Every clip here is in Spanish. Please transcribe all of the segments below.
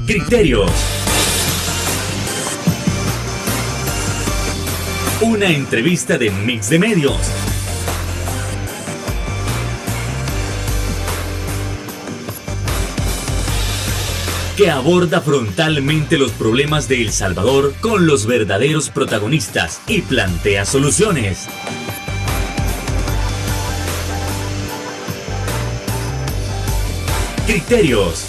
Criterios. Una entrevista de Mix de Medios. Que aborda frontalmente los problemas de El Salvador con los verdaderos protagonistas y plantea soluciones. Criterios.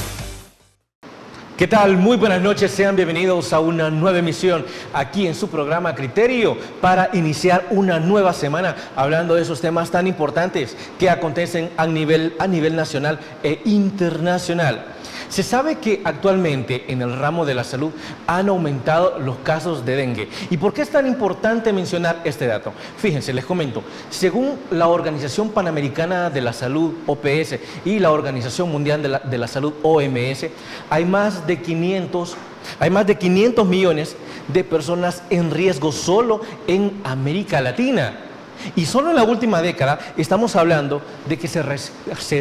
¿Qué tal? Muy buenas noches, sean bienvenidos a una nueva emisión aquí en su programa Criterio para iniciar una nueva semana hablando de esos temas tan importantes que acontecen a nivel nacional e internacional. Se sabe que actualmente en el ramo de la salud han aumentado los casos de dengue. ¿Y por qué es tan importante mencionar este dato? Fíjense, les comento, según la Organización Panamericana de la Salud, OPS, y la Organización Mundial de la Salud, OMS, hay más de 500 millones de personas en riesgo solo en América Latina. Y solo en la última década estamos hablando de que se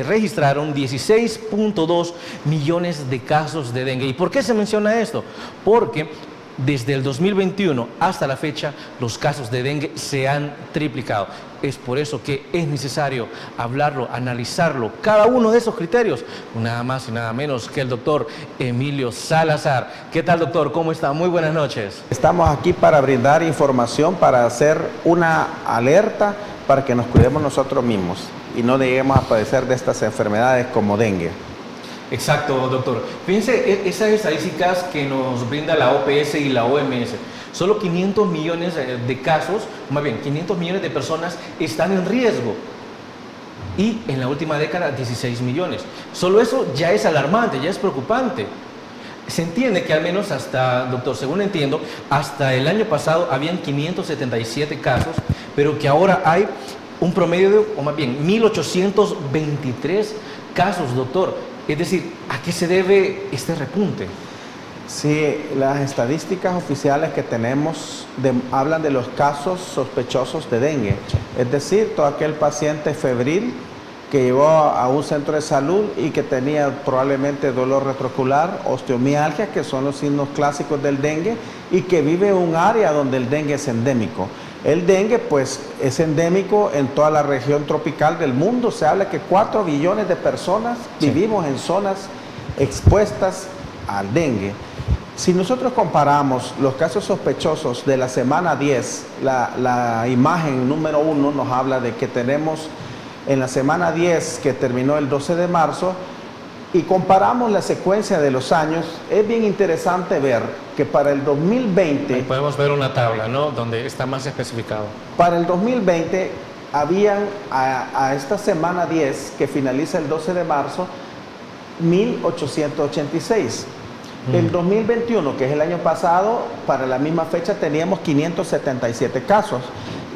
registraron 16.2 millones de casos de dengue. ¿Y por qué se menciona esto? Porque desde el 2021 hasta la fecha los casos de dengue se han triplicado. Es por eso que es necesario hablarlo, analizarlo, cada uno de esos criterios, nada más y nada menos que el doctor Emilio Salazar. ¿Qué tal, doctor? ¿Cómo está? Muy buenas noches. Estamos aquí para brindar información, para hacer una alerta para que nos cuidemos nosotros mismos y no lleguemos a padecer de estas enfermedades como dengue. Exacto, doctor. Fíjense, esas estadísticas que nos brinda la OPS y la OMS, solo 500 millones de casos, más bien 500 millones de personas están en riesgo. Y en la última década, 16 millones. Solo eso ya es alarmante, ya es preocupante. Se entiende que al menos hasta, doctor, según entiendo, hasta el año pasado habían 577 casos, pero que ahora hay un promedio de, o más bien, 1823 casos, doctor. Es decir, ¿a qué se debe este repunte? Sí, las estadísticas oficiales que tenemos hablan de los casos sospechosos de dengue. Es decir, todo aquel paciente febril que llegó a un centro de salud y que tenía probablemente dolor retroocular, osteomialgia, que son los signos clásicos del dengue, y que vive en un área donde el dengue es endémico. El dengue, pues, es endémico en toda la región tropical del mundo. Se habla que 4 billones de personas vivimos en zonas expuestas al dengue. Si nosotros comparamos los casos sospechosos de la semana 10, la imagen número 1 nos habla de que tenemos en la semana 10, que terminó el 12 de marzo, y comparamos la secuencia de los años, es bien interesante ver que para el 2020... Ahí podemos ver una tabla, ¿no?, donde está más especificado. Para el 2020 habían a esta semana 10, que finaliza el 12 de marzo, 1.886. El 2021, que es el año pasado, para la misma fecha teníamos 577 casos.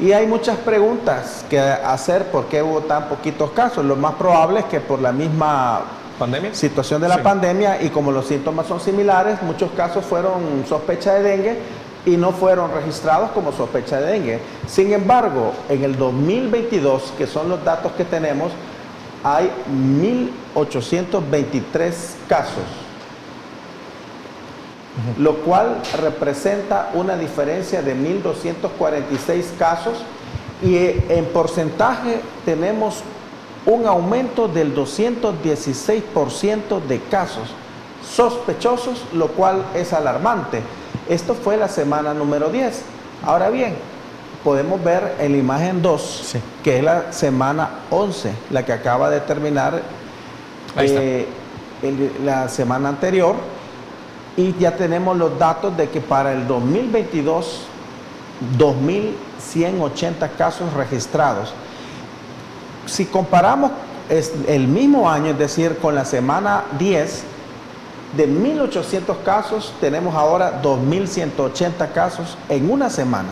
Y hay muchas preguntas que hacer por qué hubo tan poquitos casos. Lo más probable es que por la misma situación de la pandemia, y como los síntomas son similares, muchos casos fueron sospecha de dengue y no fueron registrados como sospecha de dengue. Sin embargo, en el 2022, que son los datos que tenemos, hay 1.823 casos, lo cual representa una diferencia de 1.246 casos, y en porcentaje tenemos un aumento del 216% de casos sospechosos, lo cual es alarmante. Esto fue la semana número 10. Ahora bien, podemos ver en la imagen 2, que es la semana 11, la que acaba de terminar la semana anterior, y ya tenemos los datos de que para el 2022, 2.180 casos registrados. Si comparamos el mismo año, es decir, con la semana 10, de 1.800 casos, tenemos ahora 2.180 casos en una semana.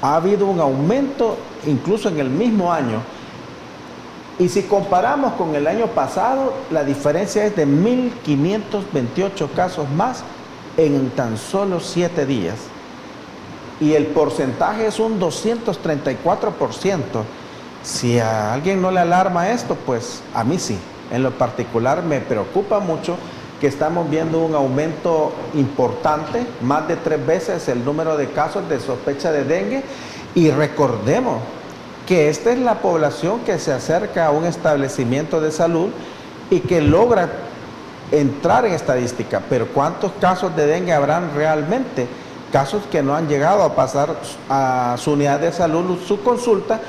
Ha habido un aumento incluso en el mismo año. Y si comparamos con el año pasado, la diferencia es de 1.528 casos más en tan solo 7 días. Y el porcentaje es un 234%. Si a alguien no le alarma esto, pues a mí sí. En lo particular me preocupa mucho que estamos viendo un aumento importante, más de 3 veces el número de casos de sospecha de dengue. Y recordemos que esta es la población que se acerca a un establecimiento de salud y que logra entrar en estadística. Pero ¿cuántos casos de dengue habrán realmente? Casos que no han llegado a pasar a su unidad de salud, su consulta,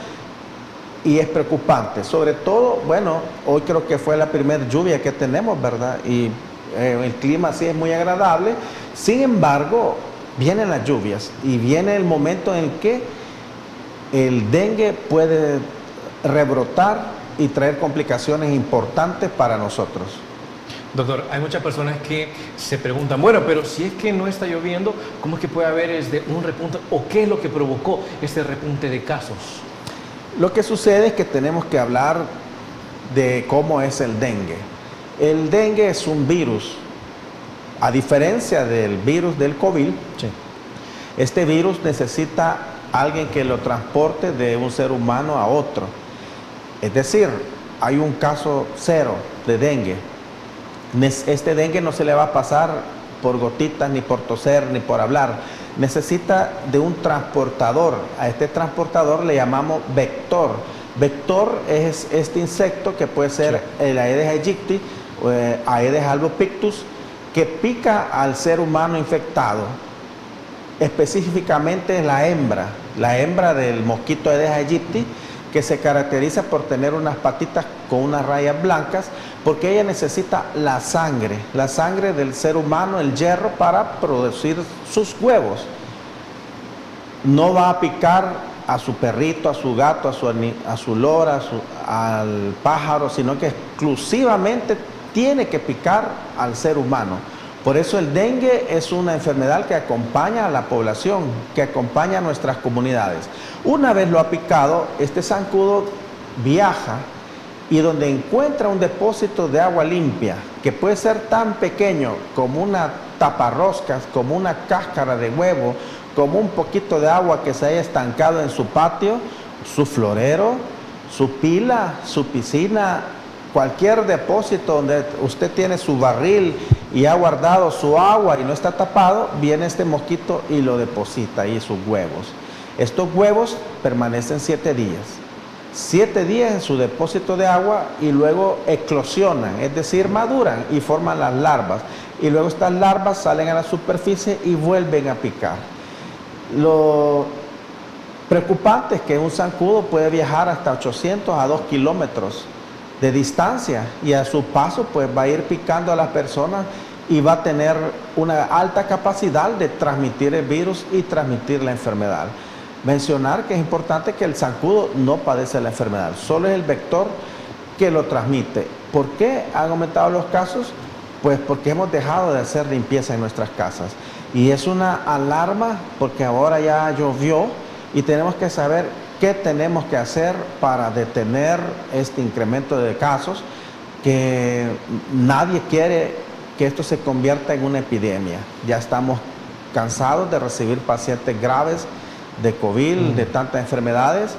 y es preocupante. Sobre todo, bueno, hoy creo que fue la primera lluvia que tenemos, ¿verdad? Y el clima sí es muy agradable. Sin embargo, vienen las lluvias y viene el momento en que el dengue puede rebrotar y traer complicaciones importantes para nosotros. Doctor, hay muchas personas que se preguntan, bueno, pero si es que no está lloviendo, ¿cómo es que puede haber un repunte o qué es lo que provocó este repunte de casos? Lo que sucede es que tenemos que hablar de cómo es el dengue. El dengue es un virus, a diferencia del virus del COVID. Sí. Este virus necesita alguien que lo transporte de un ser humano a otro. Es decir, hay un caso cero de dengue. Este dengue no se le va a pasar por gotitas, ni por toser, ni por hablar. Necesita de un transportador. A este transportador le llamamos vector. Vector es este insecto que puede ser el Aedes aegypti, Aedes albopictus, que pica al ser humano infectado. Específicamente la hembra del mosquito Aedes aegypti, que se caracteriza por tener unas patitas con unas rayas blancas, porque ella necesita la sangre del ser humano, el hierro, para producir sus huevos. No va a picar a su perrito, a su gato, a su lora, al pájaro, sino que exclusivamente tiene que picar al ser humano. Por eso el dengue es una enfermedad que acompaña a la población, que acompaña a nuestras comunidades. Una vez lo ha picado, este zancudo viaja y donde encuentra un depósito de agua limpia, que puede ser tan pequeño como una taparroscas, como una cáscara de huevo, como un poquito de agua que se haya estancado en su patio, su florero, su pila, su piscina, cualquier depósito donde usted tiene su barril y ha guardado su agua y no está tapado, viene este mosquito y lo deposita ahí sus huevos. Estos huevos permanecen 7 días. 7 días en su depósito de agua y luego eclosionan, es decir, maduran y forman las larvas. Y luego estas larvas salen a la superficie y vuelven a picar. Lo preocupante es que un zancudo puede viajar hasta 800 a 2 kilómetros de distancia y a su paso pues va a ir picando a las personas y va a tener una alta capacidad de transmitir el virus y transmitir la enfermedad. Mencionar que es importante que el zancudo no padece la enfermedad, solo es el vector que lo transmite. ¿Por qué han aumentado los casos? Pues porque hemos dejado de hacer limpieza en nuestras casas y es una alarma porque ahora ya llovió y tenemos que saber qué tenemos que hacer para detener este incremento de casos, que nadie quiere que esto se convierta en una epidemia. Ya estamos cansados de recibir pacientes graves de COVID, de tantas enfermedades.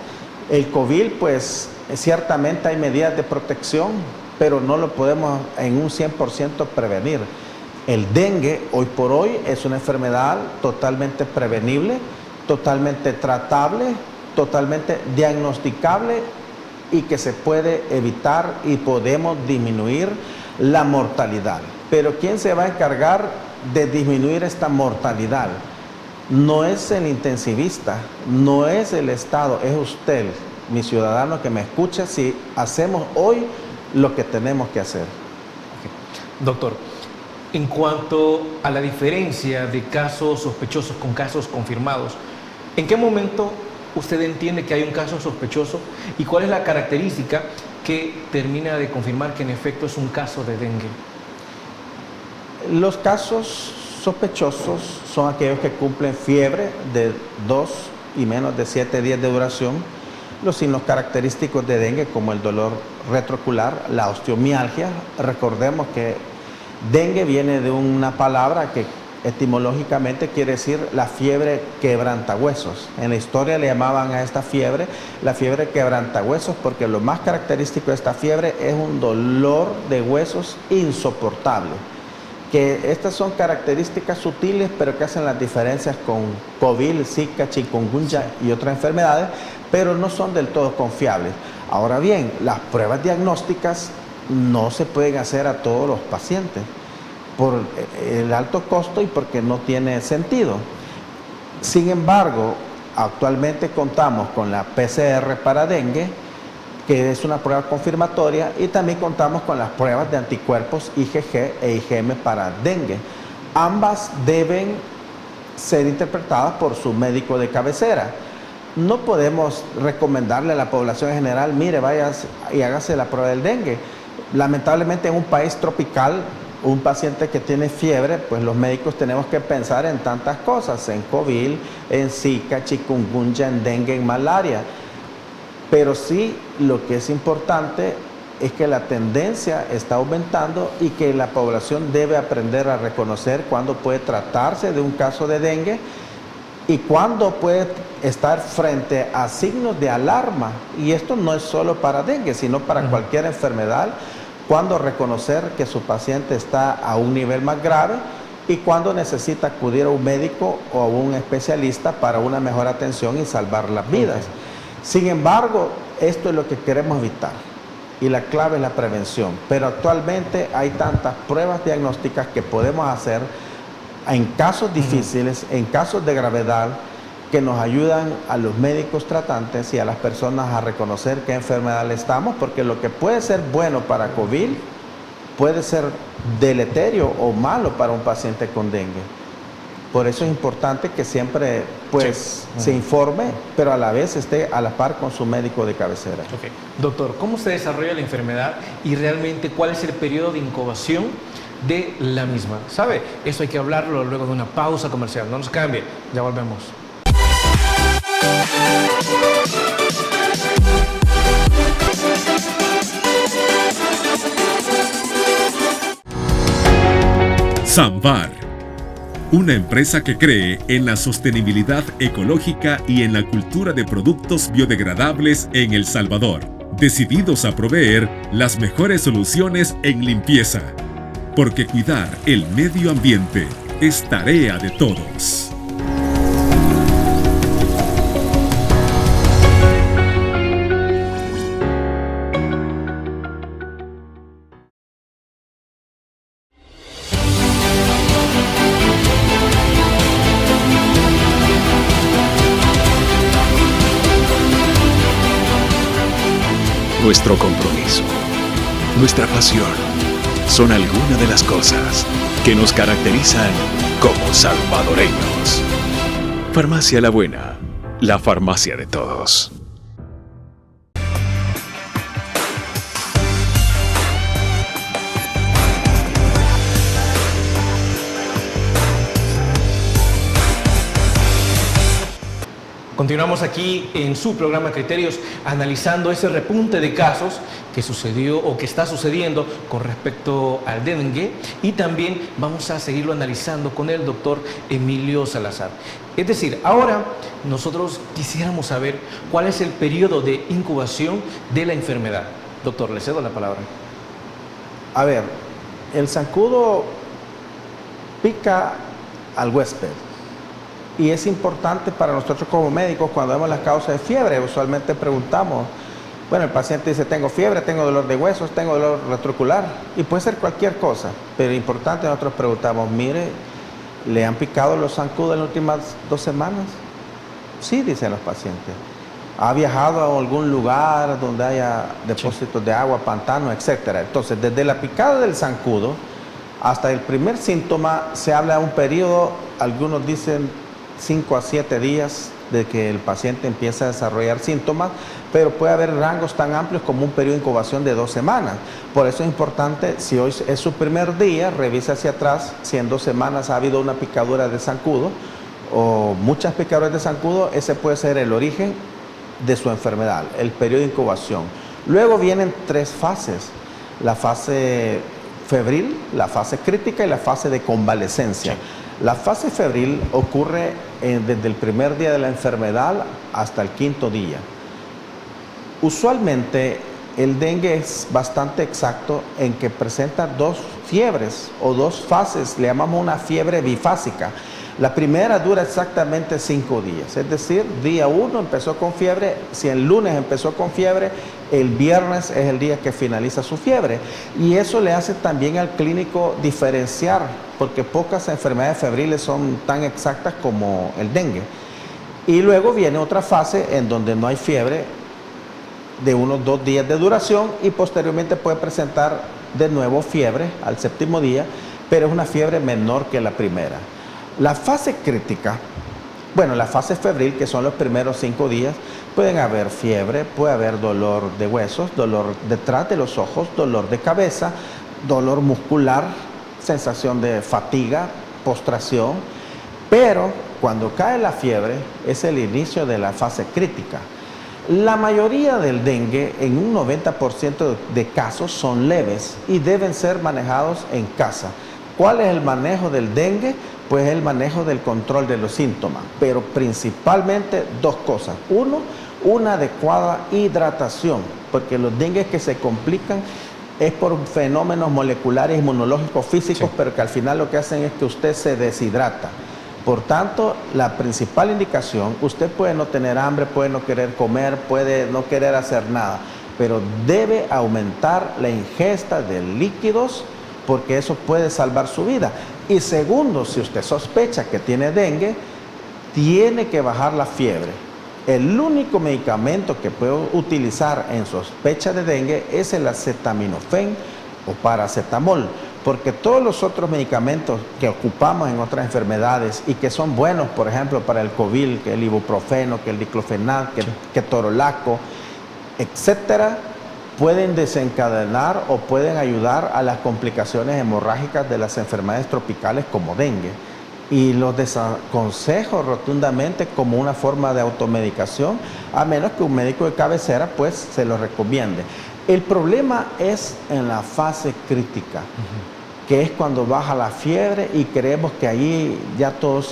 El COVID, pues, ciertamente hay medidas de protección, pero no lo podemos en un 100% prevenir. El dengue, hoy por hoy, es una enfermedad totalmente prevenible, totalmente tratable, totalmente diagnosticable y que se puede evitar y podemos disminuir la mortalidad. Pero ¿quién se va a encargar de disminuir esta mortalidad? No es el intensivista, no es el Estado, es usted, mi ciudadano que me escucha, si hacemos hoy lo que tenemos que hacer. Doctor, en cuanto a la diferencia de casos sospechosos con casos confirmados, ¿en qué momento usted entiende que hay un caso sospechoso y cuál es la característica que termina de confirmar que en efecto es un caso de dengue? Los casos sospechosos son aquellos que cumplen fiebre de 2 y menos de 7 días de duración, los signos característicos de dengue como el dolor retroocular, la osteomialgia. Recordemos que dengue viene de una palabra que etimológicamente quiere decir la fiebre quebrantahuesos. En la historia le llamaban a esta fiebre la fiebre quebrantahuesos porque lo más característico de esta fiebre es un dolor de huesos insoportable. que estas son características sutiles, pero que hacen las diferencias con COVID, Zika, chikungunya y otras enfermedades, pero no son del todo confiables. Ahora bien, las pruebas diagnósticas no se pueden hacer a todos los pacientes por el alto costo y porque no tiene sentido. Sin embargo, actualmente contamos con la PCR para dengue, que es una prueba confirmatoria, y también contamos con las pruebas de anticuerpos IgG e IgM para dengue. Ambas deben ser interpretadas por su médico de cabecera. No podemos recomendarle a la población en general, mire, vaya y hágase la prueba del dengue. Lamentablemente en un país tropical, un paciente que tiene fiebre, pues los médicos tenemos que pensar en tantas cosas, en COVID, en Zika, chikungunya, en dengue, en malaria. Pero sí, lo que es importante es que la tendencia está aumentando y que la población debe aprender a reconocer cuándo puede tratarse de un caso de dengue y cuándo puede estar frente a signos de alarma. Y esto no es solo para dengue, sino para cualquier enfermedad, cuándo reconocer que su paciente está a un nivel más grave y cuándo necesita acudir a un médico o a un especialista para una mejor atención y salvar las vidas. Sin embargo, esto es lo que queremos evitar y la clave es la prevención. Pero actualmente hay tantas pruebas diagnósticas que podemos hacer en casos difíciles, en casos de gravedad, que nos ayudan a los médicos tratantes y a las personas a reconocer qué enfermedad le estamos, porque lo que puede ser bueno para COVID puede ser deleterio o malo para un paciente con dengue. Por eso es importante que siempre se informe, pero a la vez esté a la par con su médico de cabecera. Okay. Doctor, ¿cómo se desarrolla la enfermedad y realmente cuál es el periodo de incubación de la misma? ¿Sabe? Eso hay que hablarlo luego de una pausa comercial. No nos cambie, ya volvemos. Samvar, una empresa que cree en la sostenibilidad ecológica y en la cultura de productos biodegradables en El Salvador, decididos a proveer las mejores soluciones en limpieza, porque cuidar el medio ambiente es tarea de todos. Nuestro compromiso, nuestra pasión, son algunas de las cosas que nos caracterizan como salvadoreños. Farmacia La Buena, la farmacia de todos. Continuamos aquí en su programa Criterios analizando ese repunte de casos que sucedió o que está sucediendo con respecto al dengue, y también vamos a seguirlo analizando con el doctor Emilio Salazar. Es decir, ahora nosotros quisiéramos saber cuál es el periodo de incubación de la enfermedad. Doctor, le cedo la palabra. A ver, el zancudo pica al huésped. Y es importante para nosotros como médicos, cuando vemos las causas de fiebre, usualmente preguntamos, bueno, el paciente dice, tengo fiebre, tengo dolor de huesos, tengo dolor retrocular, y puede ser cualquier cosa, pero importante, nosotros preguntamos, mire, ¿le han picado los zancudos en las últimas 2 semanas? Sí, dicen los pacientes. ¿Ha viajado a algún lugar donde haya depósitos de agua, pantanos, etcétera? Entonces, desde la picada del zancudo hasta el primer síntoma, se habla de un periodo, algunos dicen 5 a 7 días de que el paciente empieza a desarrollar síntomas, pero puede haber rangos tan amplios como un periodo de incubación de 2 semanas. Por eso es importante, si hoy es su primer día, revise hacia atrás si en 2 semanas ha habido una picadura de zancudo o muchas picaduras de zancudo. Ese puede ser el origen de su enfermedad, el periodo de incubación. Luego vienen 3 fases: la fase febril, la fase crítica y la fase de convalecencia. La fase febril ocurre desde el primer día de la enfermedad hasta el 5.º día. Usualmente el dengue es bastante exacto en que presenta dos fiebres o dos fases, le llamamos una fiebre bifásica. La primera dura exactamente 5 días, es decir, día 1 empezó con fiebre, si el lunes empezó con fiebre, el viernes es el día que finaliza su fiebre. Y eso le hace también al clínico diferenciar, porque pocas enfermedades febriles son tan exactas como el dengue. Y luego viene otra fase en donde no hay fiebre, de unos 2 días de duración, y posteriormente puede presentar de nuevo fiebre al 7º día, pero es una fiebre menor que la primera. La fase crítica, bueno, la fase febril, que son los primeros 5 días, pueden haber fiebre, puede haber dolor de huesos, dolor detrás de los ojos, dolor de cabeza, dolor muscular, sensación de fatiga, postración, pero cuando cae la fiebre es el inicio de la fase crítica. La mayoría del dengue, en un 90% de casos, son leves y deben ser manejados en casa. ¿Cuál es el manejo del dengue? Pues el manejo del control de los síntomas, pero principalmente 2 cosas. Uno, una adecuada hidratación, porque los dengues que se complican es por fenómenos moleculares, inmunológicos, físicos, sí, pero que al final lo que hacen es que usted se deshidrata. Por tanto, la principal indicación, usted puede no tener hambre, puede no querer comer, puede no querer hacer nada, pero debe aumentar la ingesta de líquidos, porque eso puede salvar su vida. Y segundo, si usted sospecha que tiene dengue, tiene que bajar la fiebre. El único medicamento que puede utilizar en sospecha de dengue es el acetaminofén o paracetamol, porque todos los otros medicamentos que ocupamos en otras enfermedades y que son buenos, por ejemplo, para el COVID, que el ibuprofeno, que el diclofenac, que el ketorolaco, etcétera, pueden desencadenar o pueden ayudar a las complicaciones hemorrágicas de las enfermedades tropicales como dengue. Y los desaconsejo rotundamente como una forma de automedicación, a menos que un médico de cabecera pues se lo recomiende. El problema es en la fase crítica, que es cuando baja la fiebre y creemos que allí ya todo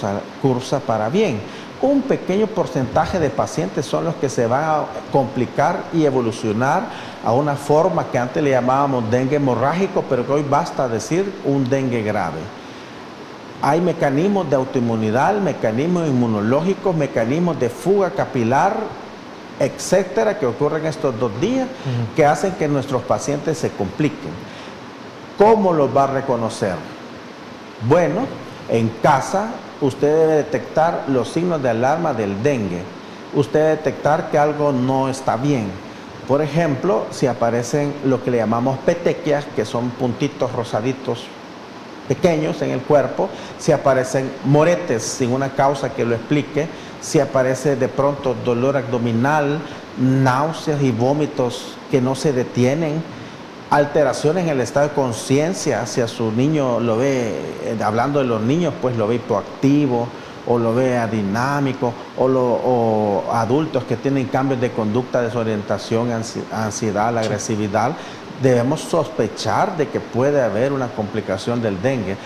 cursa para bien. Un pequeño porcentaje de pacientes son los que se van a complicar y evolucionar a una forma que antes le llamábamos dengue hemorrágico, pero que hoy basta decir un dengue grave. Hay mecanismos de autoinmunidad, mecanismos inmunológicos, mecanismos de fuga capilar, etcétera, que ocurren estos 2 días, que hacen que nuestros pacientes se compliquen. ¿Cómo los va a reconocer? Bueno, en casa usted debe detectar los signos de alarma del dengue. Usted debe detectar que algo no está bien. Por ejemplo, si aparecen lo que le llamamos petequias, que son puntitos rosaditos pequeños en el cuerpo, si aparecen moretes sin una causa que lo explique, si aparece de pronto dolor abdominal, náuseas y vómitos que no se detienen, alteraciones en el estado de conciencia, si a su niño lo ve, hablando de los niños, pues lo ve hipoactivo, o lo ve adinámico, o adultos que tienen cambios de conducta, desorientación, ansiedad, agresividad, debemos sospechar de que puede haber una complicación del dengue.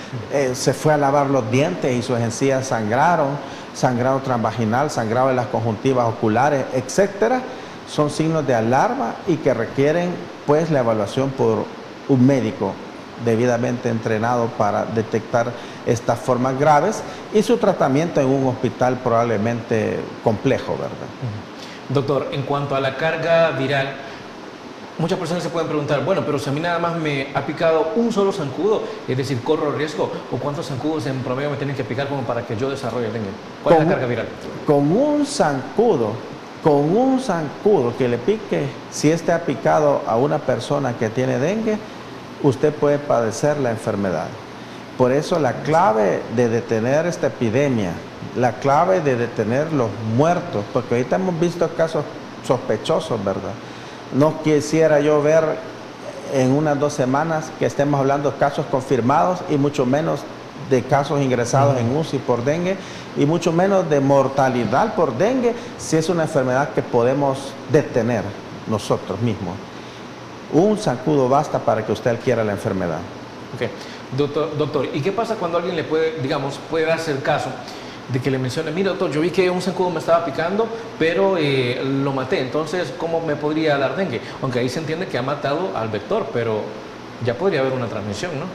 Se fue a lavar los dientes y sus encías sangraron, sangrado transvaginal, sangrado de las conjuntivas oculares, etcétera. Son signos de alarma y que requieren pues la evaluación por un médico debidamente entrenado para detectar estas formas graves y su tratamiento en un hospital probablemente complejo, ¿verdad? Doctor, en cuanto a la carga viral, muchas personas se pueden preguntar, bueno, pero si a mí nada más me ha picado un solo zancudo, es decir, ¿corro riesgo? ¿O cuántos zancudos en promedio me tienen que picar como para que yo desarrolle dengue? ¿Cuál es la carga viral? Con un zancudo que le pique, si este ha picado a una persona que tiene dengue, usted puede padecer la enfermedad. Por eso la clave de detener esta epidemia, la clave de detener los muertos, porque ahorita hemos visto casos sospechosos, ¿verdad? No quisiera yo ver en unas 2 semanas que estemos hablando de casos confirmados y mucho menos de casos ingresados en UCI por dengue y mucho menos de mortalidad por dengue si es una enfermedad que podemos detener nosotros mismos. Un zancudo basta para que usted adquiera la enfermedad. Okay. Doctor, ¿y qué pasa cuando alguien le puede, digamos, puede darse el caso de que le mencione, mira doctor, yo vi que un zancudo me estaba picando, pero lo maté, entonces ¿cómo me podría dar dengue? Aunque ahí se entiende que ha matado al vector, pero ya podría haber una transmisión, ¿no?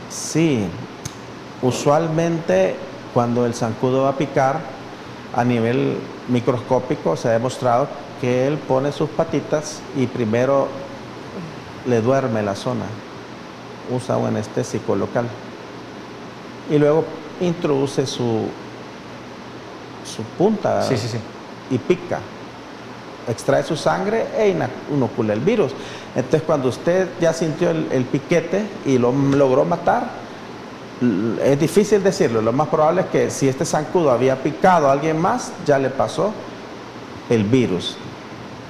Sí, usualmente cuando el zancudo va a picar a nivel microscópico se ha demostrado que él pone sus patitas y primero le duerme la zona, usa un anestésico local y luego introduce su punta Sí. y pica, extrae su sangre e inocula el virus. Entonces cuando usted ya sintió el piquete y lo logró matar, es difícil decirlo, lo más probable es que si este zancudo había picado a alguien más, ya le pasó el virus.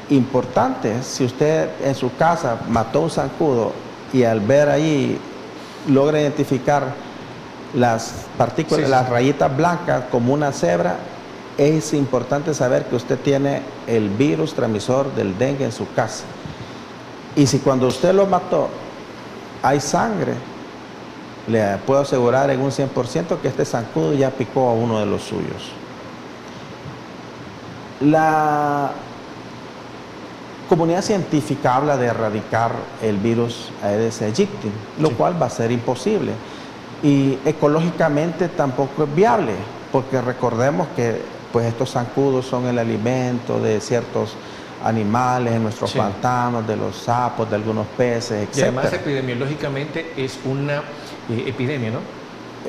Importante, si usted en su casa mató un zancudo y al ver ahí logra identificar las partículas, las rayitas blancas como una cebra, es importante saber que usted tiene el virus transmisor del dengue en su casa. Y si cuando usted lo mató hay sangre, le puedo asegurar en un 100% que este zancudo ya picó a uno de los suyos. La comunidad científica habla de erradicar el virus Aedes aegypti, lo cual va a ser imposible. Y ecológicamente tampoco es viable, porque recordemos que pues, estos zancudos son el alimento de ciertos animales en nuestros pantanos, de los sapos, de algunos peces, etc. Y además epidemiológicamente es una epidemia, ¿no?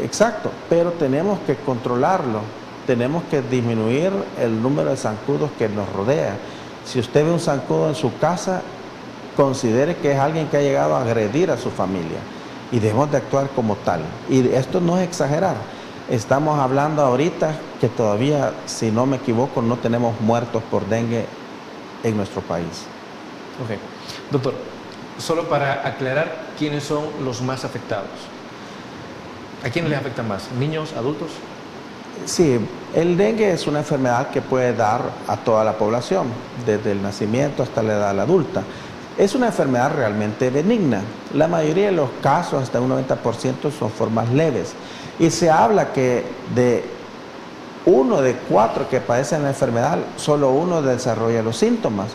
Exacto, pero tenemos que controlarlo, tenemos que disminuir el número de zancudos que nos rodea. Si usted ve un zancudo en su casa, considere que es alguien que ha llegado a agredir a su familia y debemos de actuar como tal. Y esto no es exagerar, estamos hablando ahorita que todavía, si no me equivoco, no tenemos muertos por dengue en nuestro país. Ok. Doctor, solo para aclarar, ¿quiénes son los más afectados? ¿A quiénes les afecta más? ¿Niños, adultos? Sí, el dengue es una enfermedad que puede dar a toda la población, desde el nacimiento hasta la edad adulta. Es una enfermedad realmente benigna. La mayoría de los casos, hasta un 90%, son formas leves. Y se habla que de 1 de 4 que padecen la enfermedad, solo 1 desarrolla los síntomas.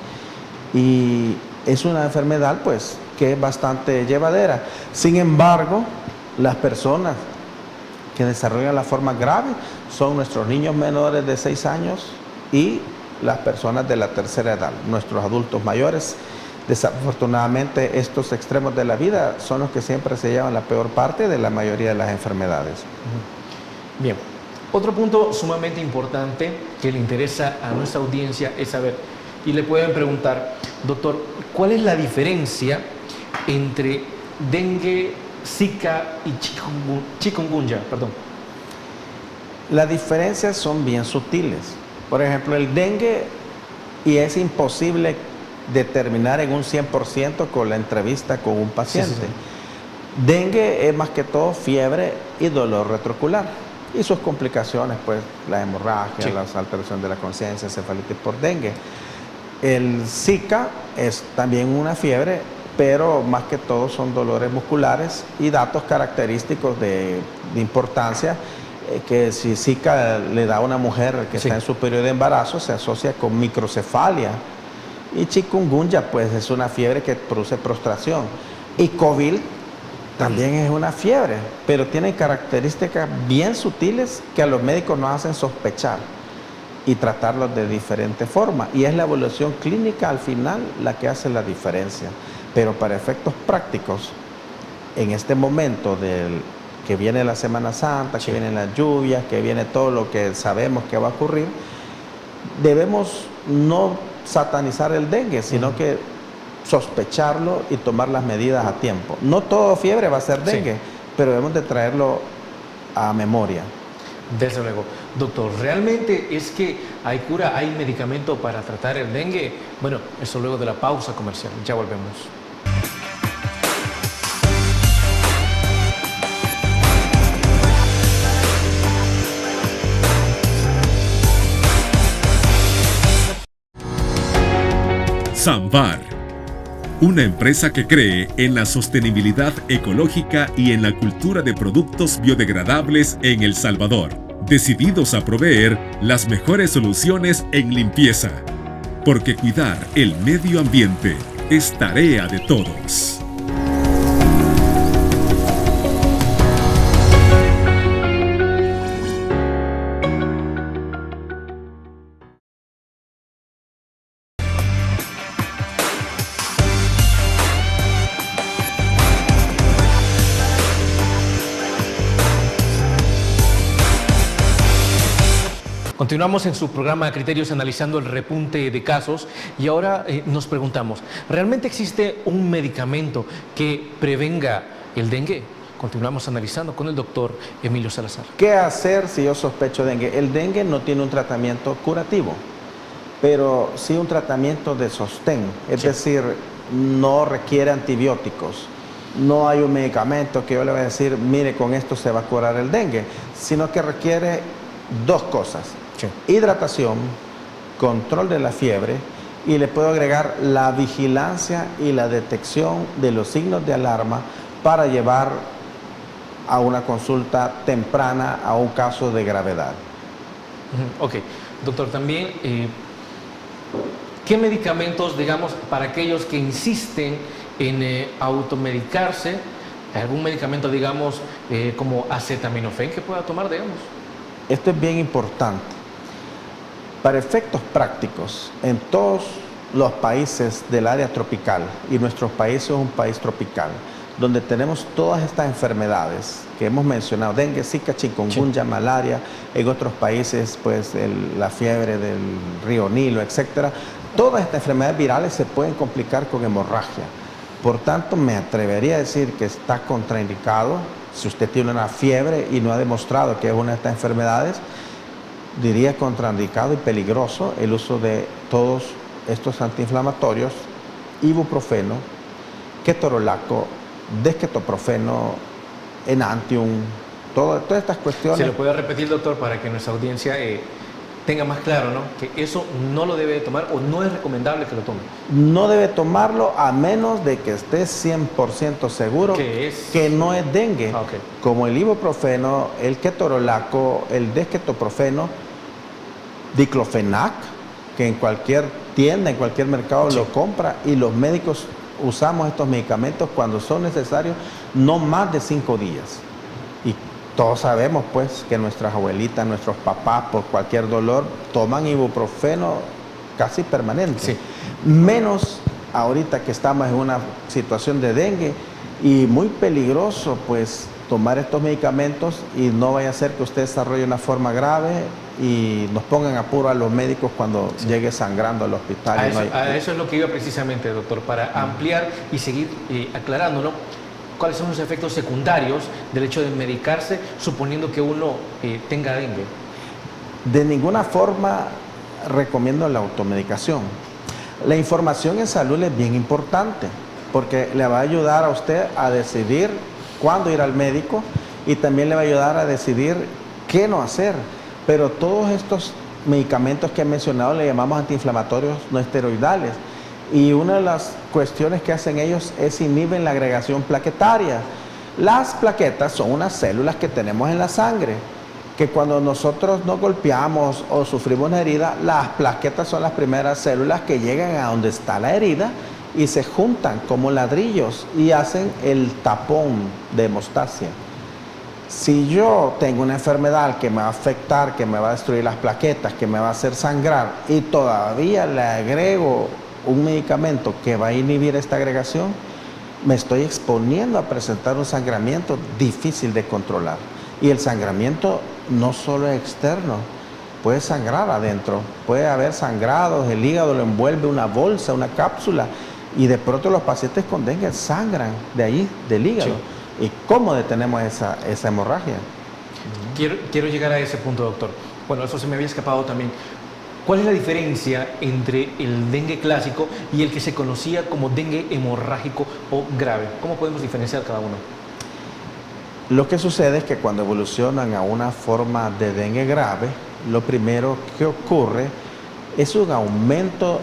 Y es una enfermedad pues que es bastante llevadera. Sin embargo, las personas que desarrollan la forma grave son nuestros niños menores de 6 años y las personas de la tercera edad, nuestros adultos mayores. Desafortunadamente, estos extremos de la vida son los que siempre se llevan la peor parte de la mayoría de las enfermedades. Bien, otro punto sumamente importante que le interesa a nuestra audiencia es saber, y le pueden preguntar, doctor, ¿cuál es la diferencia entre dengue, Zika y chikungunya? Las diferencias son bien sutiles. Por ejemplo, el dengue, y es imposible determinar en un 100% con la entrevista con un paciente. Dengue es más que todo fiebre y dolor retrocular. Y sus complicaciones, pues la hemorragia, las alteraciones de la conciencia, encefalitis por dengue. El Zika es también una fiebre, pero más que todo son dolores musculares y datos característicos de importancia, que si Zika le da a una mujer que está en su periodo de embarazo, se asocia con microcefalia. Y chikungunya, pues es una fiebre que produce prostración. Y COVID también es una fiebre, pero tiene características bien sutiles que a los médicos nos hacen sospechar y tratarlos de diferente forma. Y es la evolución clínica al final la que hace la diferencia. Pero para efectos prácticos, en este momento que viene la Semana Santa, que vienen las lluvias, que viene todo lo que sabemos que va a ocurrir, debemos no satanizar el dengue, sino que sospecharlo y tomar las medidas a tiempo. No todo fiebre va a ser dengue, pero debemos de traerlo a memoria. Desde luego. Doctor, ¿realmente es que hay cura, hay medicamento para tratar el dengue? Bueno, eso luego de la pausa comercial. Ya volvemos. Samvar, una empresa que cree en la sostenibilidad ecológica y en la cultura de productos biodegradables en El Salvador, decididos a proveer las mejores soluciones en limpieza, porque cuidar el medio ambiente es tarea de todos. Continuamos en su programa Criterios analizando el repunte de casos y ahora nos preguntamos, ¿realmente existe un medicamento que prevenga el dengue? Continuamos analizando con el doctor Emilio Salazar. ¿Qué hacer si yo sospecho dengue? El dengue no tiene un tratamiento curativo, pero sí un tratamiento de sostén, es decir, no requiere antibióticos. No hay un medicamento que yo le voy a decir, mire, con esto se va a curar el dengue, sino que requiere dos cosas. Hidratación, control de la fiebre y le puedo agregar la vigilancia y la detección de los signos de alarma para llevar a una consulta temprana a un caso de gravedad. Ok, doctor, también, ¿qué medicamentos, digamos, para aquellos que insisten en automedicarse, algún medicamento, digamos, como acetaminofén que pueda tomar, digamos? Esto es bien importante. Para efectos prácticos, en todos los países del área tropical, y nuestro país es un país tropical, donde tenemos todas estas enfermedades que hemos mencionado, dengue, zika, chikungunya, malaria, en otros países, pues la fiebre del río Nilo, etcétera. Todas estas enfermedades virales se pueden complicar con hemorragia. Por tanto, me atrevería a decir que está contraindicado, si usted tiene una fiebre y no ha demostrado que es una de estas enfermedades, diría contraindicado y peligroso el uso de todos estos antiinflamatorios, ibuprofeno, ketorolaco, desketoprofeno, enantium, todas estas cuestiones. ¿Se lo puede repetir, doctor, para que nuestra audiencia tenga más claro, ¿no? Que eso no lo debe tomar o no es recomendable que lo tome? No debe tomarlo a menos de que esté 100% seguro que no es dengue, como el ibuprofeno, el ketorolaco, el desketoprofeno, diclofenac, que en cualquier tienda, en cualquier mercado lo compra, y los médicos usamos estos medicamentos cuando son necesarios, no más de 5 días. Y todos sabemos pues que nuestras abuelitas, nuestros papás, por cualquier dolor, toman ibuprofeno casi permanente. Sí. Menos ahorita que estamos en una situación de dengue y muy peligroso pues tomar estos medicamentos y no vaya a ser que usted desarrolle una forma grave y nos pongan apuro a los médicos cuando llegue sangrando al hospital. A eso es lo que iba precisamente, doctor, para ampliar y seguir aclarando, ¿no? ¿Cuáles son los efectos secundarios del hecho de medicarse suponiendo que uno tenga dengue? De ninguna forma recomiendo la automedicación. La información en salud es bien importante porque le va a ayudar a usted a decidir cuándo ir al médico y también le va a ayudar a decidir qué no hacer. Pero todos estos medicamentos que he mencionado le llamamos antiinflamatorios no esteroidales. Y una de las cuestiones que hacen ellos es inhiben la agregación plaquetaria. Las plaquetas son unas células que tenemos en la sangre, que cuando nosotros nos golpeamos o sufrimos una herida, las plaquetas son las primeras células que llegan a donde está la herida y se juntan como ladrillos y hacen el tapón de hemostasia. Si yo tengo una enfermedad que me va a afectar, que me va a destruir las plaquetas, que me va a hacer sangrar y todavía le agrego un medicamento que va a inhibir esta agregación, me estoy exponiendo a presentar un sangramiento difícil de controlar. Y el sangramiento no solo es externo, puede sangrar adentro, puede haber sangrados, el hígado lo envuelve una bolsa, una cápsula, y de pronto los pacientes con dengue sangran de ahí, del hígado. Sí. ¿Y cómo detenemos esa hemorragia? Quiero llegar a ese punto, doctor. Bueno, eso se me había escapado también. ¿Cuál es la diferencia entre el dengue clásico y el que se conocía como dengue hemorrágico o grave? ¿Cómo podemos diferenciar cada uno? Lo que sucede es que cuando evolucionan a una forma de dengue grave, lo primero que ocurre es un aumento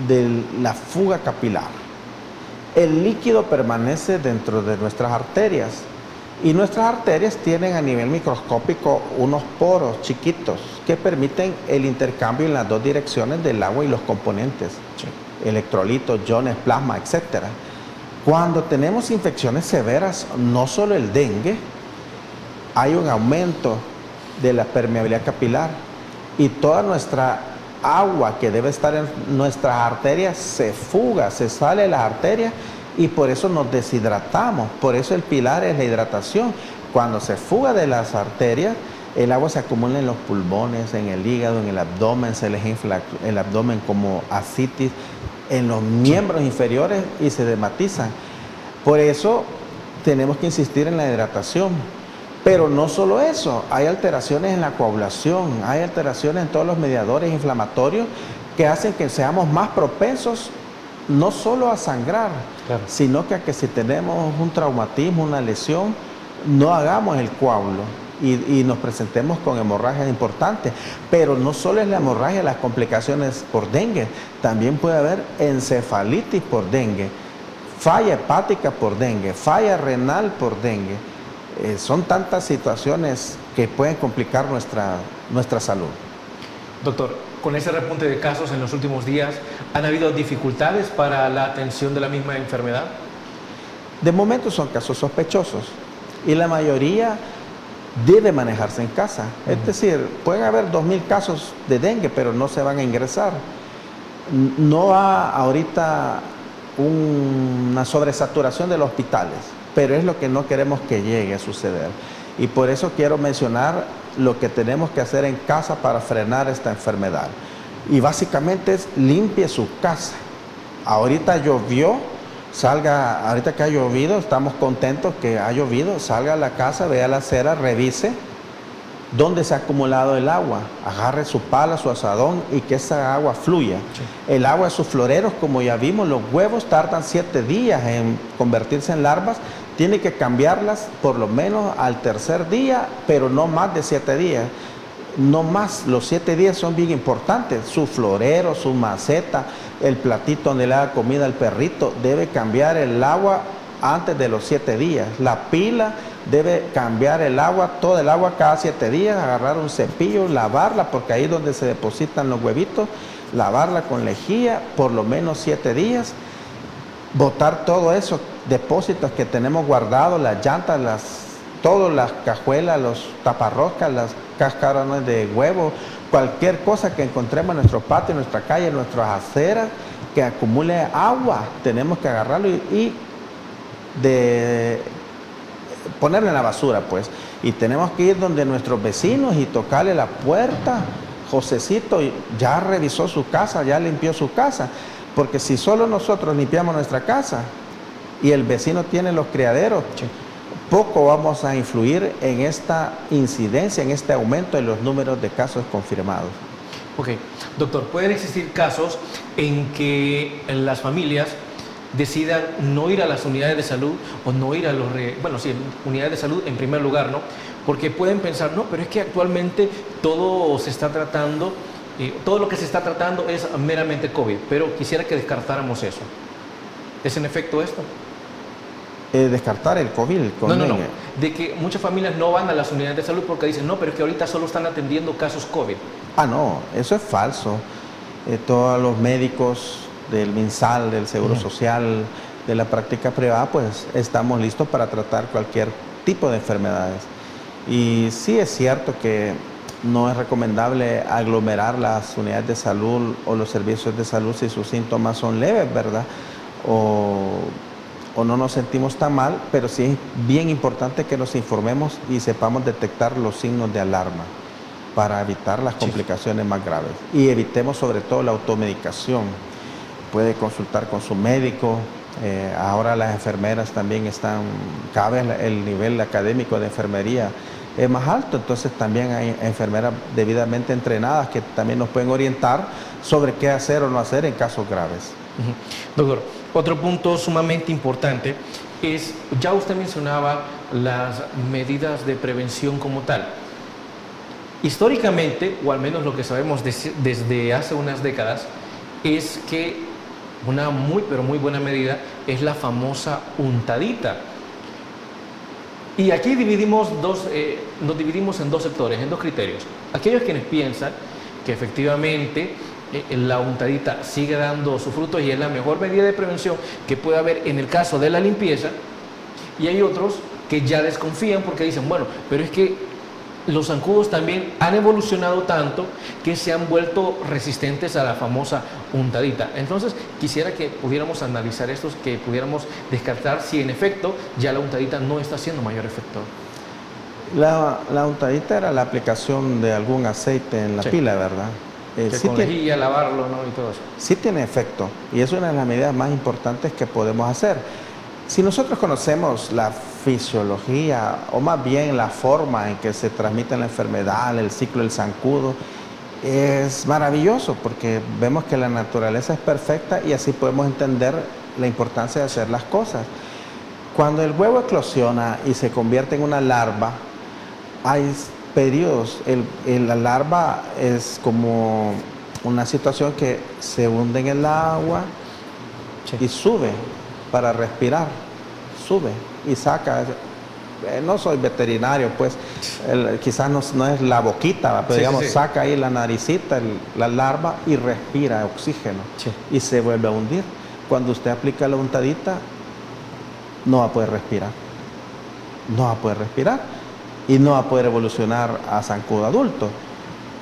de la fuga capilar. El líquido permanece dentro de nuestras arterias, Y nuestras arterias tienen a nivel microscópico unos poros chiquitos que permiten el intercambio en las dos direcciones del agua y los componentes, electrolitos, iones, plasma, etc. Cuando tenemos infecciones severas, no solo el dengue, hay un aumento de la permeabilidad capilar y toda nuestra agua que debe estar en nuestras arterias se fuga, se sale de las arterias y por eso nos deshidratamos. Por eso el pilar es la hidratación. Cuando se fuga de las arterias, el agua se acumula en los pulmones, en el hígado, en el abdomen, se les infla el abdomen como ascitis, en los miembros inferiores y se dermatizan. Por eso tenemos que insistir en la hidratación. Pero no solo eso, hay alteraciones en la coagulación, hay alteraciones en todos los mediadores inflamatorios que hacen que seamos más propensos no solo a sangrar, sino que a que si tenemos un traumatismo, una lesión, no hagamos el coágulo y nos presentemos con hemorragias importantes. Pero no solo es la hemorragia, las complicaciones por dengue, también puede haber encefalitis por dengue, falla hepática por dengue, falla renal por dengue. Son tantas situaciones que pueden complicar nuestra salud. Doctor, con ese repunte de casos en los últimos días, ¿han habido dificultades para la atención de la misma enfermedad? De momento son casos sospechosos y la mayoría debe manejarse en casa. Es decir, pueden haber 2.000 casos de dengue, pero no se van a ingresar. No hay ahorita una sobresaturación de los hospitales, pero es lo que no queremos que llegue a suceder. Y por eso quiero mencionar lo que tenemos que hacer en casa para frenar esta enfermedad. Y básicamente es limpie su casa. Ahorita llovió, ahorita que ha llovido, estamos contentos que ha llovido, salga a la casa, vea la acera, revise dónde se ha acumulado el agua, agarre su pala, su asadón y que esa agua fluya. El agua de sus floreros, como ya vimos, los huevos tardan 7 días en convertirse en larvas, tiene que cambiarlas por lo menos al tercer día, pero no más de 7 días. No más, los 7 días son bien importantes. Su florero, su maceta, el platito donde le da comida al perrito, debe cambiar el agua antes de los 7 días. La pila debe cambiar el agua, todo el agua cada 7 días, agarrar un cepillo, lavarla, porque ahí es donde se depositan los huevitos, lavarla con lejía por lo menos 7 días, botar todo eso, depósitos que tenemos guardados, las llantas, todas las cajuelas, los taparroscas, las cáscaras de huevo, cualquier cosa que encontremos en nuestro patio, en nuestra calle, en nuestras aceras, que acumule agua, tenemos que agarrarlo y ponerlo en la basura, pues. Y tenemos que ir donde nuestros vecinos y tocarle la puerta. Josecito ya revisó su casa, ya limpió su casa, porque si solo nosotros limpiamos nuestra casa y el vecino tiene los criaderos, poco vamos a influir en esta incidencia, en este aumento de los números de casos confirmados. Ok, doctor, ¿pueden existir casos en que las familias decidan no ir a las unidades de salud o no ir a unidades de salud en primer lugar, ¿no? Porque pueden pensar, no, pero es que actualmente todo se está tratando, todo lo que se está tratando es meramente COVID, pero quisiera que descartáramos eso. ¿Es en efecto esto? Descartar el COVID. No. De que muchas familias no van a las unidades de salud porque dicen, no, pero es que ahorita solo están atendiendo casos COVID. Ah, no, eso es falso. Todos los médicos del MinSal, del Seguro Social, de la práctica privada, pues estamos listos para tratar cualquier tipo de enfermedades. Y sí es cierto que no es recomendable aglomerar las unidades de salud o los servicios de salud si sus síntomas son leves, ¿verdad? O no nos sentimos tan mal, pero sí es bien importante que nos informemos y sepamos detectar los signos de alarma para evitar las complicaciones más graves. Y evitemos sobre todo la automedicación. Puede consultar con su médico. Ahora las enfermeras también están, cada vez el nivel académico de enfermería es más alto, entonces también hay enfermeras debidamente entrenadas que también nos pueden orientar sobre qué hacer o no hacer en casos graves. Doctor, otro punto sumamente importante es, ya usted mencionaba las medidas de prevención como tal. Históricamente, o al menos lo que sabemos desde hace unas décadas, es que una muy, pero muy buena medida es la famosa untadita. Y aquí nos dividimos en dos sectores, en dos criterios. Aquellos quienes piensan que efectivamente la untadita sigue dando su fruto y es la mejor medida de prevención que puede haber en el caso de la limpieza. Y hay otros que ya desconfían porque dicen, bueno, pero es que los zancudos también han evolucionado tanto que se han vuelto resistentes a la famosa untadita. Entonces, quisiera que pudiéramos analizar estos, que pudiéramos descartar si en efecto ya la untadita no está haciendo mayor efecto. La untadita era la aplicación de algún aceite en la Sí. pila, ¿verdad? Que Sí con tiene, lejía, lavarlo, ¿no? Y todo eso. sí tiene efecto y es una de las medidas más importantes que podemos hacer. Si nosotros conocemos la fisiología o más bien la forma en que se transmite la enfermedad, el ciclo del zancudo, es maravilloso porque vemos que la naturaleza es perfecta y así podemos entender la importancia de hacer las cosas. Cuando el huevo eclosiona y se convierte en una larva, hay periodos. La larva es como una situación que se hunde en el agua y sube para respirar, sube y saca. No soy veterinario, pues quizás no es la boquita, pero digamos, saca ahí la naricita, la larva y respira oxígeno y se vuelve a hundir. Cuando usted aplica la untadita, no va a poder respirar. No va a poder respirar y no va a poder evolucionar a zancudo adulto.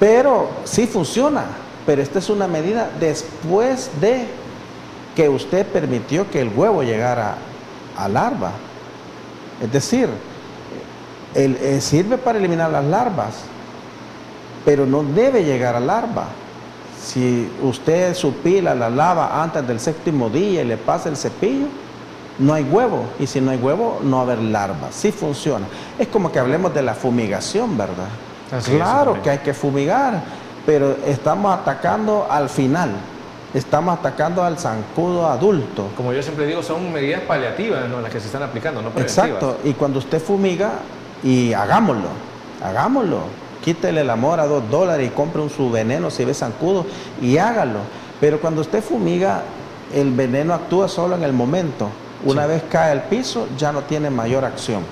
Pero sí funciona, pero esta es una medida después de que usted permitió que el huevo llegara a larva. Es decir, sirve para eliminar las larvas, pero no debe llegar a larva. Si usted su pila la lava antes del 7º día y le pasa el cepillo, no hay huevo, y si no hay huevo, no va a haber larvas. Sí funciona. Es como que hablemos de la fumigación, ¿verdad? Claro que hay que fumigar, pero estamos atacando al final. Estamos atacando al zancudo adulto. Como yo siempre digo, son medidas paliativas, ¿no?, las que se están aplicando, no preventivas. Exacto, y cuando usted fumiga, y hagámoslo, quítele el amor a $2 y compre su veneno si ve zancudo y hágalo. Pero cuando usted fumiga, el veneno actúa solo en el momento. Una vez cae al piso, ya no tiene mayor acción,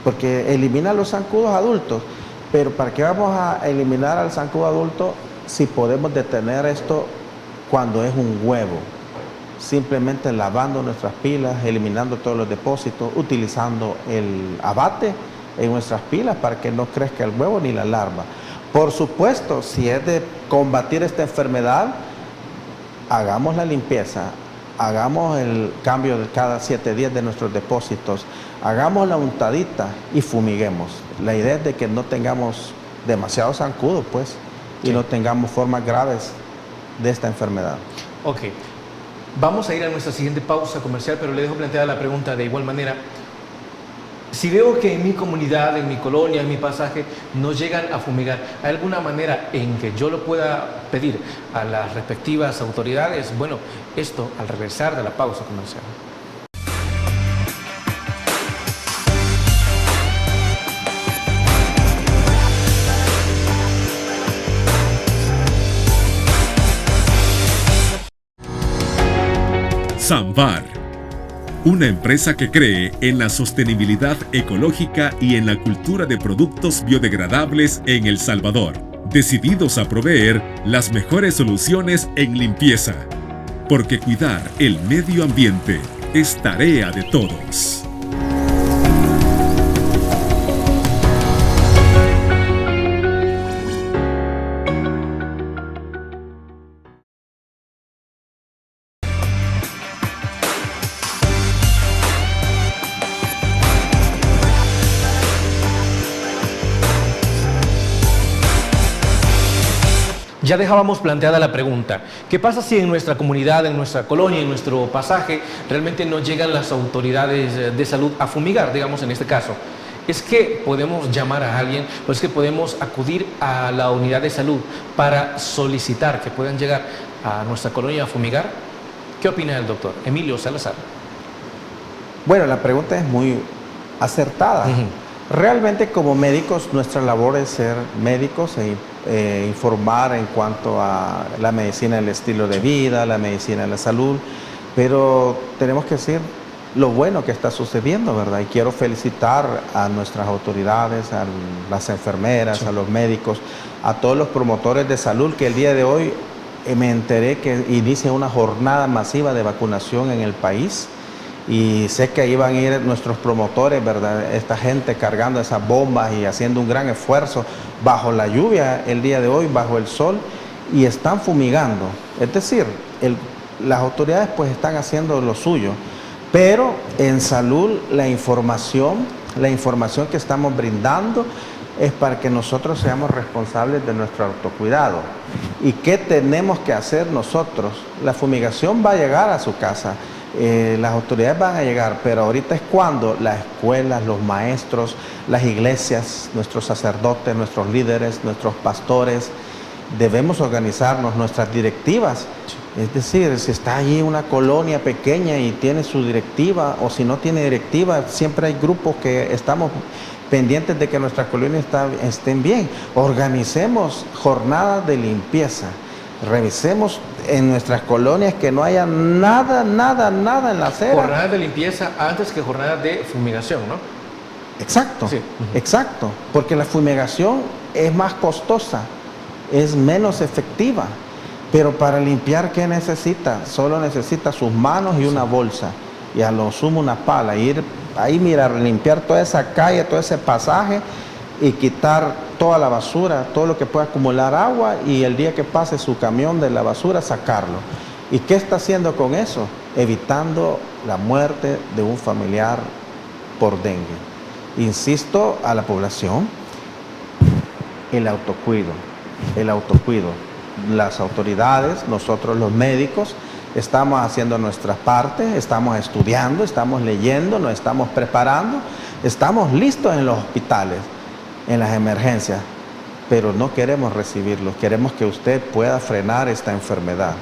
porque elimina los zancudos adultos. Pero ¿para qué vamos a eliminar al zancudo adulto si podemos detener esto cuando es un huevo? Simplemente lavando nuestras pilas, eliminando todos los depósitos, utilizando el abate en nuestras pilas para que no crezca el huevo ni la larva. Por supuesto, si es de combatir esta enfermedad, hagamos la limpieza, hagamos el cambio de cada 7 días de nuestros depósitos, hagamos la untadita y fumiguemos. La idea es de que no tengamos demasiado zancudo, pues, y no tengamos formas graves de esta enfermedad. Ok, vamos a ir a nuestra siguiente pausa comercial, pero le dejo planteada la pregunta de igual manera. Si veo que en mi comunidad, en mi colonia, en mi pasaje, no llegan a fumigar, ¿hay alguna manera en que yo lo pueda pedir a las respectivas autoridades? Bueno, esto al regresar de la pausa comercial. Samvar, una empresa que cree en la sostenibilidad ecológica y en la cultura de productos biodegradables en El Salvador, decididos a proveer las mejores soluciones en limpieza, porque cuidar el medio ambiente es tarea de todos. Ya dejábamos planteada la pregunta, ¿qué pasa si en nuestra comunidad, en nuestra colonia, en nuestro pasaje, realmente no llegan las autoridades de salud a fumigar, digamos en este caso? ¿Es que podemos llamar a alguien o es que podemos acudir a la unidad de salud para solicitar que puedan llegar a nuestra colonia a fumigar? ¿Qué opina el doctor Emilio Salazar? Bueno, la pregunta es muy acertada. Realmente como médicos nuestra labor es ser médicos e informar en cuanto a la medicina del estilo de vida, la medicina de la salud, pero tenemos que decir lo bueno que está sucediendo, ¿verdad? Y quiero felicitar a nuestras autoridades, a las enfermeras, a los médicos, a todos los promotores de salud que el día de hoy me enteré que inicia una jornada masiva de vacunación en el país. Y sé que ahí van a ir nuestros promotores, ¿verdad? Esta gente cargando esas bombas y haciendo un gran esfuerzo bajo la lluvia el día de hoy, bajo el sol, y están fumigando. Es decir, las autoridades pues están haciendo lo suyo, pero en salud la información que estamos brindando es para que nosotros seamos responsables de nuestro autocuidado. ¿Y qué tenemos que hacer nosotros? La fumigación va a llegar a su casa. Las autoridades van a llegar, pero ahorita es cuando las escuelas, los maestros, las iglesias, nuestros sacerdotes, nuestros líderes, nuestros pastores, debemos organizarnos, nuestras directivas. Es decir, si está allí una colonia pequeña y tiene su directiva, o si no tiene directiva, siempre hay grupos que estamos pendientes de que nuestras colonias estén bien. Organicemos jornadas de limpieza. Revisemos en nuestras colonias que no haya nada en la acera. Jornadas de limpieza antes que jornadas de fumigación, ¿no? Exacto, sí. Exacto, porque la fumigación es más costosa, es menos efectiva, pero para limpiar, ¿qué necesita? Solo necesita sus manos y una bolsa, y a lo sumo una pala, ir ahí, mira, limpiar toda esa calle, todo ese pasaje, y quitar toda la basura, todo lo que pueda acumular agua, y el día que pase su camión de la basura, sacarlo. ¿Y qué está haciendo con eso? Evitando la muerte de un familiar por dengue. Insisto a la población, el autocuido. Las autoridades, nosotros los médicos, estamos haciendo nuestra parte, estamos estudiando, estamos leyendo, nos estamos preparando, estamos listos en los hospitales, en las emergencias, pero no queremos recibirlos, queremos que usted pueda frenar esta enfermedad.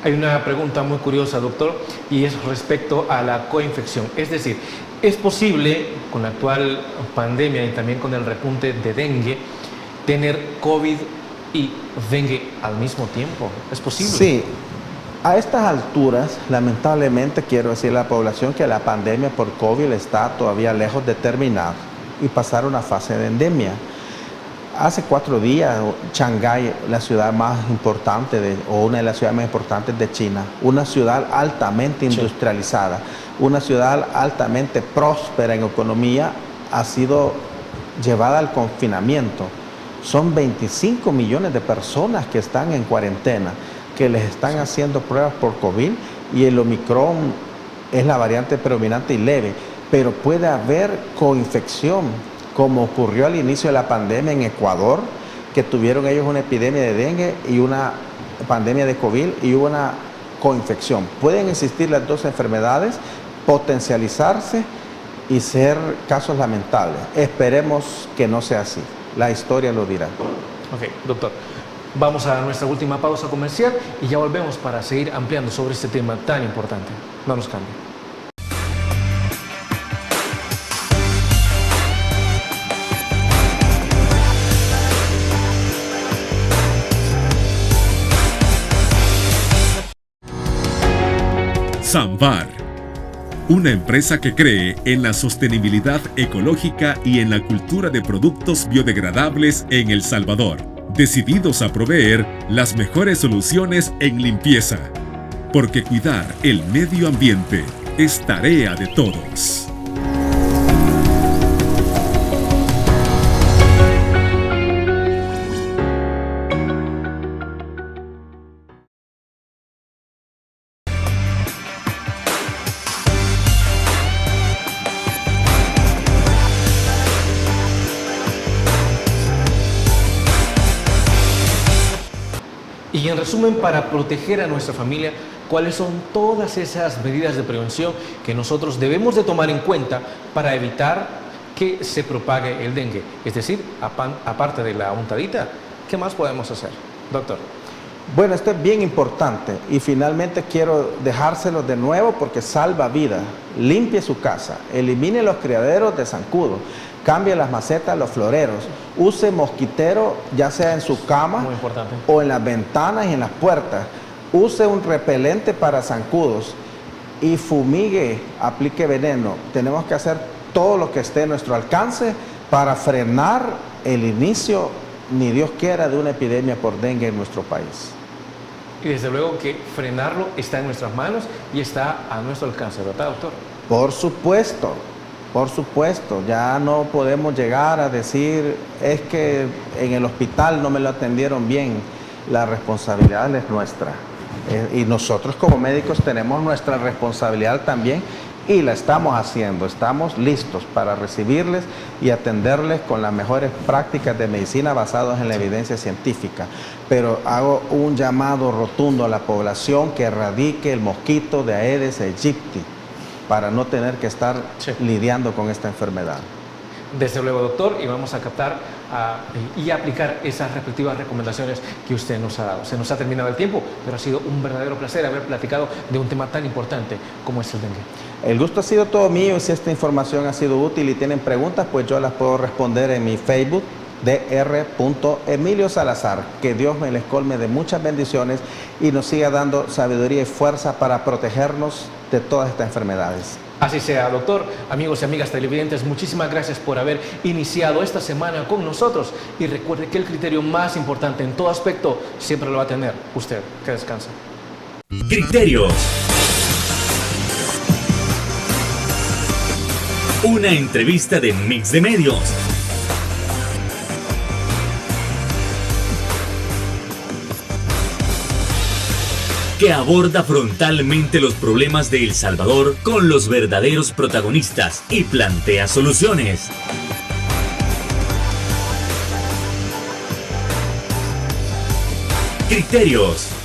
Hay una pregunta muy curiosa, doctor, y es respecto a la coinfección. Es decir, ¿es posible, con la actual pandemia y también con el repunte de dengue, tener COVID y dengue al mismo tiempo? ¿Es posible? Sí. A estas alturas, lamentablemente, quiero decirle a la población que la pandemia por COVID está todavía lejos de terminar y pasar una fase de endemia. Hace 4 días, Shanghái, la ciudad más importante, o una de las ciudades más importantes de China, una ciudad altamente industrializada, una ciudad altamente próspera en economía, ha sido llevada al confinamiento. Son 25 millones de personas que están en cuarentena, que les están haciendo pruebas por COVID, y el Omicron es la variante predominante y leve, pero puede haber coinfección, como ocurrió al inicio de la pandemia en Ecuador, que tuvieron ellos una epidemia de dengue y una pandemia de COVID y una coinfección. Pueden existir las dos enfermedades, potencializarse y ser casos lamentables. Esperemos que no sea así. La historia lo dirá. Ok, doctor. Vamos a nuestra última pausa comercial y ya volvemos para seguir ampliando sobre este tema tan importante. No nos cambien. Samvar, una empresa que cree en la sostenibilidad ecológica y en la cultura de productos biodegradables en El Salvador, decididos a proveer las mejores soluciones en limpieza, porque cuidar el medio ambiente es tarea de todos. Y en resumen, para proteger a nuestra familia, ¿cuáles son todas esas medidas de prevención que nosotros debemos de tomar en cuenta para evitar que se propague el dengue? Es decir, aparte de la untadita, ¿qué más podemos hacer, doctor? Bueno, esto es bien importante y finalmente quiero dejárselo de nuevo porque salva vidas. Limpie su casa, elimine los criaderos de zancudo, cambie las macetas, los floreros, use mosquitero ya sea en su cama o en las ventanas y en las puertas, use un repelente para zancudos, y fumigue, aplique veneno. Tenemos que hacer todo lo que esté a nuestro alcance para frenar el inicio, ni Dios quiera, de una epidemia por dengue en nuestro país. Y desde luego que frenarlo está en nuestras manos y está a nuestro alcance, ¿verdad, doctor? Por supuesto, ya no podemos llegar a decir, es que en el hospital no me lo atendieron bien. La responsabilidad es nuestra. Y nosotros como médicos tenemos nuestra responsabilidad también y la estamos haciendo. Estamos listos para recibirles y atenderles con las mejores prácticas de medicina basadas en la evidencia científica. Pero hago un llamado rotundo a la población que erradique el mosquito de Aedes aegypti para no tener que estar lidiando con esta enfermedad. Desde luego, doctor, y vamos a captar y aplicar esas respectivas recomendaciones que usted nos ha dado. Se nos ha terminado el tiempo, pero ha sido un verdadero placer haber platicado de un tema tan importante como es el dengue. El gusto ha sido todo mío y si esta información ha sido útil y tienen preguntas, pues yo las puedo responder en mi Facebook, Dr. Emilio Salazar. Que Dios me les colme de muchas bendiciones y nos siga dando sabiduría y fuerza para protegernos de todas estas enfermedades. Así sea, doctor. Amigos y amigas televidentes, muchísimas gracias por haber iniciado esta semana con nosotros. Y recuerde que el criterio más importante en todo aspecto siempre lo va a tener usted. Que descanse. Criterios. Una entrevista de Mix de Medios. Que aborda frontalmente los problemas de El Salvador con los verdaderos protagonistas y plantea soluciones. Criterios.